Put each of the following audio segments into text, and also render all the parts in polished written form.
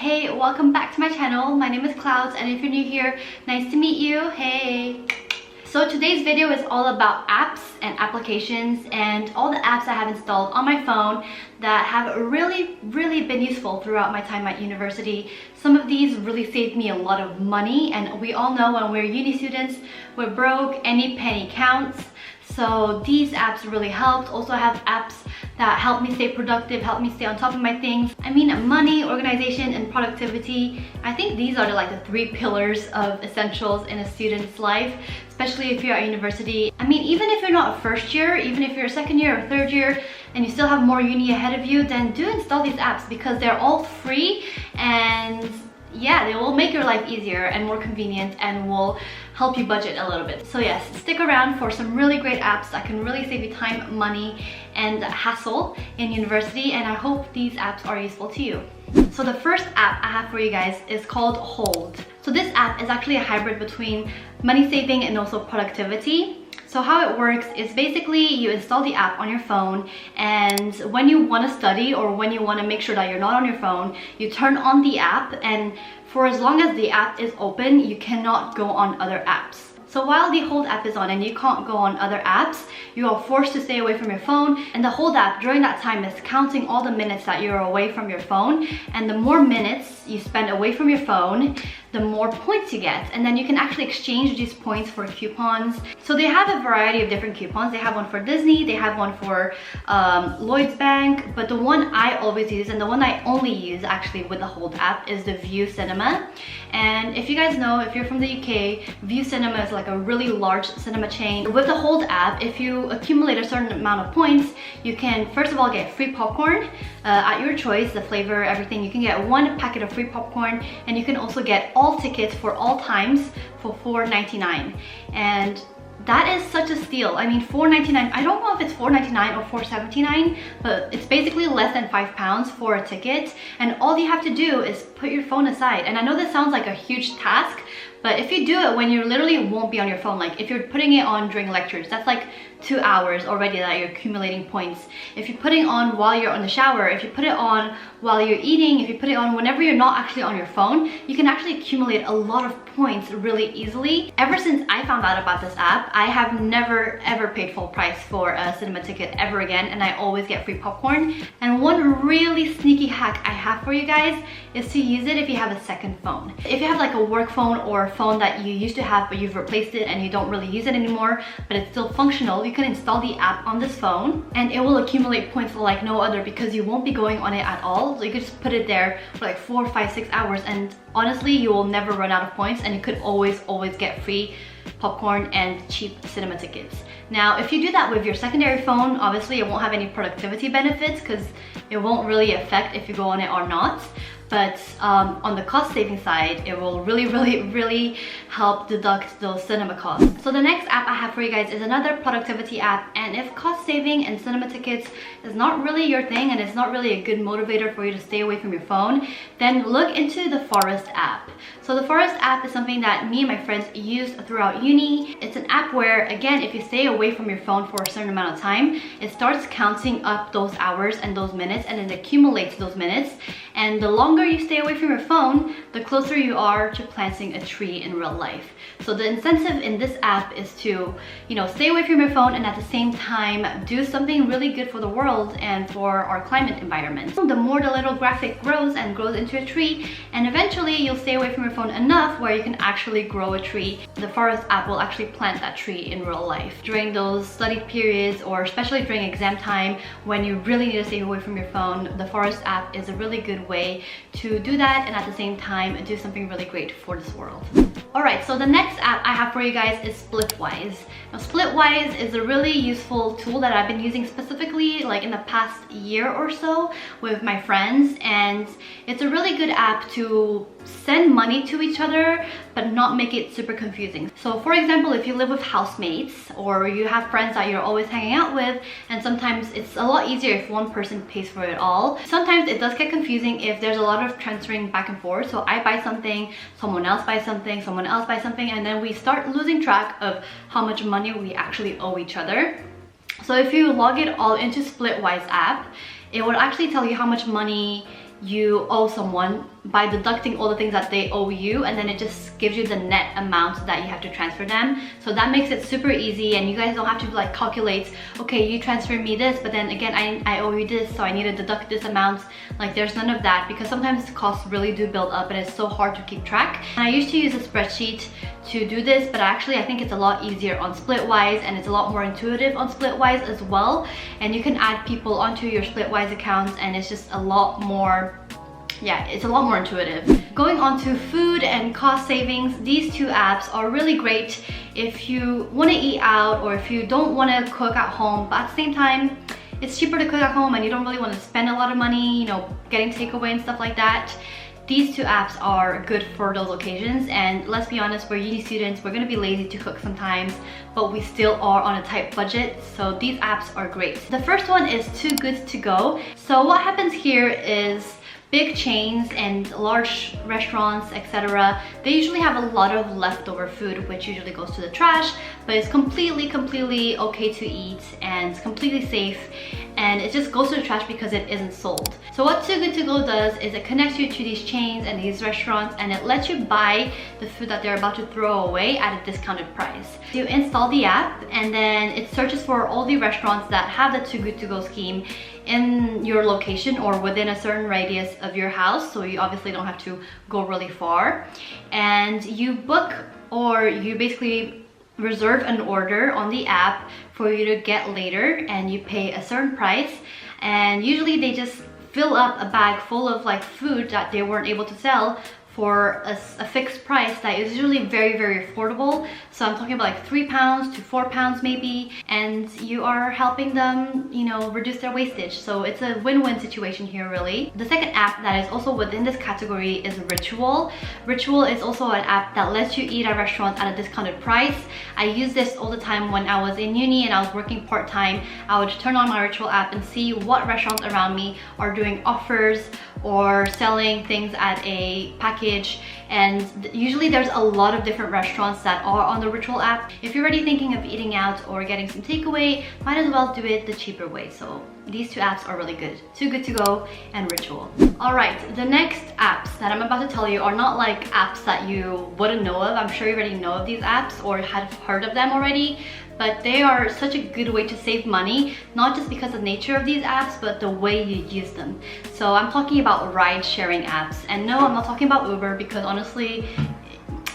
Hey, welcome back to my channel. My name is Clouds, and if you're new here, nice to meet you. Hey. So today's video is all about apps and applications and all the apps I have installed on my phone that have really been useful throughout my time at university. Some of these really saved me a lot of money, and we all know when we're uni students, we're broke, any penny counts. So these apps really helped. Also, I have apps that help me stay productive, help me stay on top of my things. I mean, money, organization, and productivity. I think these are the three pillars of essentials in a student's life, especially if you're at university. I mean, even if you're not a first year, even if you're a second year or third year, and you still have more uni ahead of you, then do install these apps because they're all free, and yeah, they will make your life easier and more convenient and will help you budget a little bit. So yes, stick around for some really great apps that can really save you time, money, and hassle in university, and I hope these apps are useful to you. So the first app I have for you guys is called Hold. So this app is actually a hybrid between money saving and also productivity. So how it works is basically you install the app on your phone, and when you want to study or when you want to make sure that you're not on your phone, you turn on the app, and for as long as the app is open, you cannot go on other apps. So while the Hold app is on and you can't go on other apps, you are forced to stay away from your phone, and the Hold app during that time is counting all the minutes that you're away from your phone, and the more minutes you spend away from your phone, the more points you get, and then you can actually exchange these points for coupons. So they have a variety of different coupons. They have one for Disney, they have one for Lloyd's Bank, but the one I always use and the one I only use actually with the Hold app is the View Cinema. And if you guys know, if you're from the UK, View Cinema is like a really large cinema chain. With the Hold app, if you accumulate a certain amount of points, you can first of all get free popcorn at your choice, the flavor, everything. You can get one packet of free popcorn, and you can also get all tickets for all times for $4.99, and that is such a steal. I mean, $4.99, I don't know if it's $4.99 or $4.79, but it's basically less than £5 for a ticket, and all you have to do is put your phone aside. And I know this sounds like a huge task, but if you do it when you literally won't be on your phone, like if you're putting it on during lectures, that's like 2 hours already that you're accumulating points. If you're putting on while you're in the shower, if you put it on while you're eating, if you put it on whenever you're not actually on your phone, you can actually accumulate a lot of points really easily. Ever since I found out about this app, I have never ever paid full price for a cinema ticket ever again, and I always get free popcorn. And one really sneaky hack I have for you guys is to use it if you have a second phone. If you have like a work phone or a phone that you used to have but you've replaced it and you don't really use it anymore, but it's still functional, you can install the app on this phone and it will accumulate points like no other, because you won't be going on it at all. So you could just put it there for like 4, 5, 6 hours, and honestly you will never run out of points, and you could always get free popcorn and cheap cinema tickets. Now if you do that with your secondary phone, obviously it won't have any productivity benefits because it won't really affect if you go on it or not. But on the cost saving side, it will really help deduct those cinema costs. So the next app I have for you guys is another productivity app, and if cost saving and cinema tickets is not really your thing and it's not really a good motivator for you to stay away from your phone, then look into the Forest app. So the Forest app is something that me and my friends used throughout uni. It's an app where, again, if you stay away from your phone for a certain amount of time, it starts counting up those hours and those minutes, and it accumulates those minutes. And the longer you stay away from your phone, the closer you are to planting a tree in real life. So the incentive in this app is to, stay away from your phone and at the same time do something really good for the world and for our climate environment. The more the little graphic grows and grows into a tree, and eventually you'll stay away from your phone enough where you can actually grow a tree. The Forest app will actually plant that tree in real life. During those study periods, or especially during exam time when you really need to stay away from your phone, the Forest app is a really good way to do that and at the same time do something really great for this world. Alright, so the next app I have for you guys is Splitwise. Now Splitwise is a really useful tool that I've been using specifically like in the past year or so with my friends, and it's a really good app to send money to each other but not make it super confusing. So for example, if you live with housemates or you have friends that you're always hanging out with, and sometimes it's a lot easier if one person pays for it all. Sometimes it does get confusing if there's a lot of transferring back and forth. So I buy something, someone else buys something, someone else buys something, and then we start losing track of how much money we actually owe each other. So if you log it all into Splitwise app, it will actually tell you how much money you owe someone by deducting all the things that they owe you, and then it just gives you the net amount that you have to transfer them. So that makes it super easy, and you guys don't have to like calculate, okay, you transfer me this, but then again I owe you this, so I need to deduct this amount. Like, there's none of that, because sometimes costs really do build up and it's so hard to keep track. And I used to use a spreadsheet to do this, but actually I think it's a lot easier on Splitwise, and it's a lot more intuitive on Splitwise as well. And you can add people onto your Splitwise accounts, and it's just a lot more, yeah, it's a lot more intuitive. Going on to food and cost savings, these two apps are really great if you want to eat out, or if you don't want to cook at home, but at the same time it's cheaper to cook at home and you don't really want to spend a lot of money, you know, getting takeaway and stuff like that. These two apps are good for those occasions. And let's be honest, we're uni students, we're gonna be lazy to cook sometimes, but we still are on a tight budget, so these apps are great. The first one is Too Good To Go. So what happens here is big chains and large restaurants, etc., they usually have a lot of leftover food, which usually goes to the trash, but it's completely okay to eat and it's completely safe, and it just goes to the trash because it isn't sold. So what Too Good To Go does is it connects you to these chains and these restaurants, and it lets you buy the food that they're about to throw away at a discounted price. You install the app, and then it searches for all the restaurants that have the Too Good To Go scheme in your location or within a certain radius of your house, so you obviously don't have to go really far. And you book, or you basically reserve an order on the app for you to get later, and you pay a certain price, and usually they just fill up a bag full of like food that they weren't able to sell for a fixed price that is usually very affordable. So I'm talking about like £3 to £4 maybe, and you are helping them, you know, reduce their wastage. So it's a win-win situation here, really. The second app that is also within this category is Ritual. Ritual is also an app that lets you eat at restaurants at a discounted price. I use this all the time when I was in uni and I was working part-time. I would turn on my Ritual app and see what restaurants around me are doing offers or selling things at a package, and usually there's a lot of different restaurants that are on the Ritual app. If you're already thinking of eating out or getting some takeaway, might as well do it the cheaper way. So these two apps are really good. Too Good To Go and Ritual. Alright, the next apps that I'm about to tell you are not like apps that you wouldn't know of. I'm sure you already know of these apps or have heard of them already, but they are such a good way to save money, not just because of the nature of these apps, but the way you use them. So I'm talking about ride-sharing apps. And no, I'm not talking about Uber, because honestly,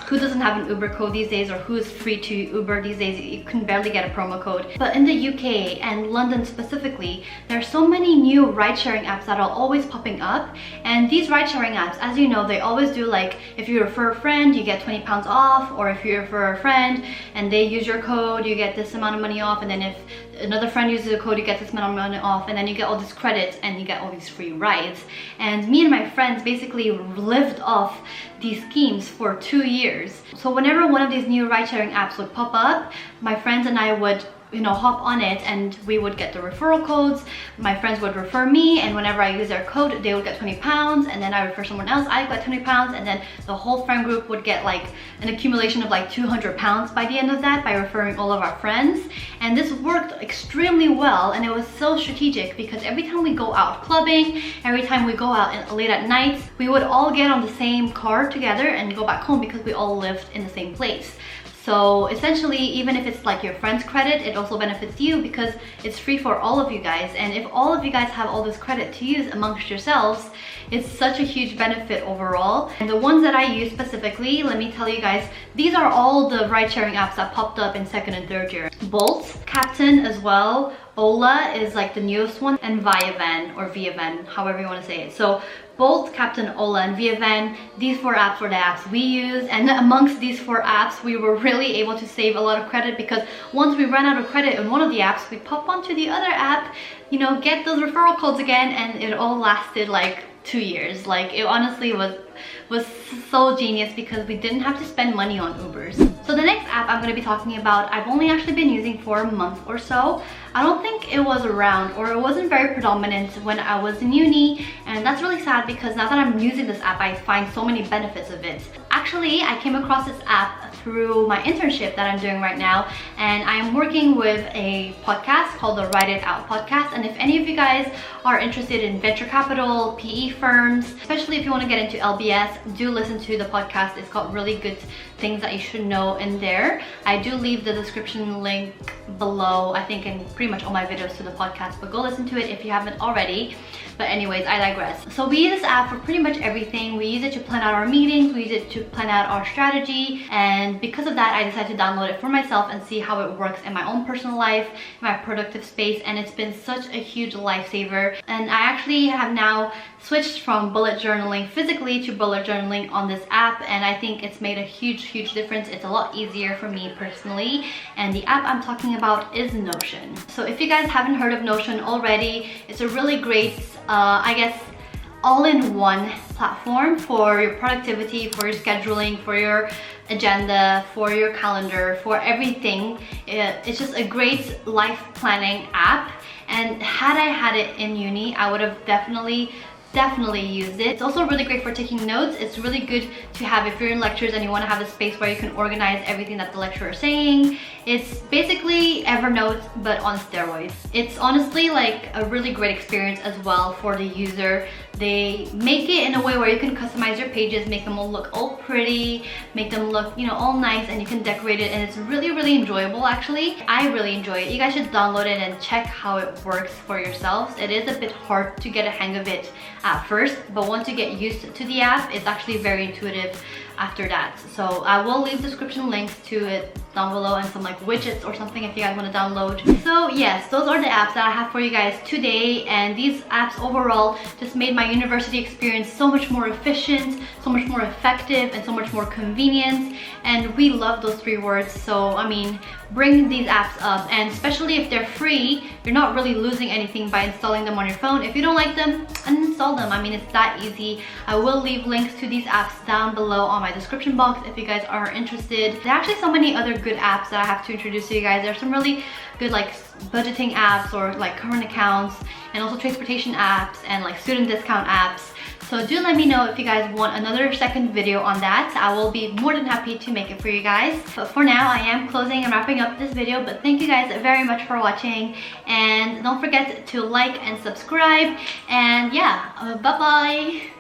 who doesn't have an Uber code these days, or who is free to Uber these days? You can barely get a promo code. But in the UK and London specifically, there are so many new ride-sharing apps that are always popping up. And these ride-sharing apps, as you know, they always do like, if you refer a friend, you get £20 off, or if you refer a friend and they use your code, you get this amount of money off, and then if another friend uses the code, you get this amount of money off, and then you get all this credits and you get all these free rides. And me and my friends basically lived off these schemes for 2 years. So whenever one of these new ride-sharing apps would pop up, my friends and I would, you know, hop on it, and we would get the referral codes. My friends would refer me, and whenever I use their code, they would get £20, and then I refer someone else, I got £20, and then the whole friend group would get like an accumulation of like £200 by the end of that by referring all of our friends. And this worked extremely well, and it was so strategic because every time we go out clubbing, every time we go out late at night, we would all get on the same car together and go back home because we all lived in the same place. So essentially, even if it's like your friend's credit, it also benefits you because it's free for all of you guys. And if all of you guys have all this credit to use amongst yourselves, it's such a huge benefit overall. And the ones that I use specifically, let me tell you guys, these are all the ride-sharing apps that popped up in second and third year. Bolt, Captain as well, Ola is like the newest one, and Viavan or Viavan, however you want to say it. So Bolt, Captain, Ola, and Viavan, these 4 apps were the apps we use, and amongst these 4 apps, we were really able to save a lot of credit because once we ran out of credit in one of the apps, we pop onto the other app, you know, get those referral codes again, and it all lasted like 2 years. Like, it honestly was so genius because we didn't have to spend money on Ubers. So the next app I'm going to be talking about, I've only actually been using for a month or so. I don't think it was around, or it wasn't very predominant when I was in uni, and that's really sad because now that I'm using this app, I find so many benefits of it. Actually, I came across this app through my internship that I'm doing right now, and I am working with a podcast called the Write It Out podcast. And if any of you guys are interested in venture capital, PE firms, especially if you want to get into LBS, do listen to the podcast. It's got really good things that you should know in there. I do leave the description link below, I think, in pretty much all my videos to the podcast, but go listen to it if you haven't already. But anyways, I digress. So we use this app for pretty much everything. We use it to plan out our meetings, we use it to plan out our strategy, and because of that I decided to download it for myself and see how it works in my own personal life, in my productive space, and it's been such a huge lifesaver. And I actually have now switched from bullet journaling physically to bullet journaling on this app, and I think it's made a huge difference. It's a lot easier for me personally, and the app I'm talking about is Notion. So if you guys haven't heard of Notion already, it's a really great I guess all-in-one platform for your productivity, for your scheduling, for your agenda, for your calendar, for everything. It's just a great life planning app, and had I had it in uni, I would have definitely used it. It's also really great for taking notes. It's really good to have if you're in lectures and you want to have a space where you can organize everything that the lecturer is saying. It's basically Evernote but on steroids. It's honestly like a really great experience as well for the user. They make it in a way where you can customize your pages, make them all look all pretty, make them look, you know, all nice, and you can decorate it, and it's really enjoyable actually. I really enjoy it. You guys should download it and check how it works for yourselves. It is a bit hard to get a hang of it at first, but once you get used to the app, it's actually very intuitive after that. So I will leave description links to it down below and some like widgets or something if you guys want to download. So yes, those are the apps that I have for you guys today, and these apps overall just made my university experience so much more efficient, so much more effective, and so much more convenient, and we love those three words. So I mean, bring these apps up, and especially if they're free, you're not really losing anything by installing them on your phone. If you don't like them, uninstall them. I mean, it's that easy. I will leave links to these apps down below on my description box if you guys are interested. There are actually so many other good apps that I have to introduce to you guys. There's some really good like budgeting apps or like current accounts, and also transportation apps and like student discount apps. So do let me know if you guys want another second video on that. I will be more than happy to make it for you guys. But for now, I am closing and wrapping up this video, but thank you guys very much for watching, and don't forget to like and subscribe, and yeah, bye bye.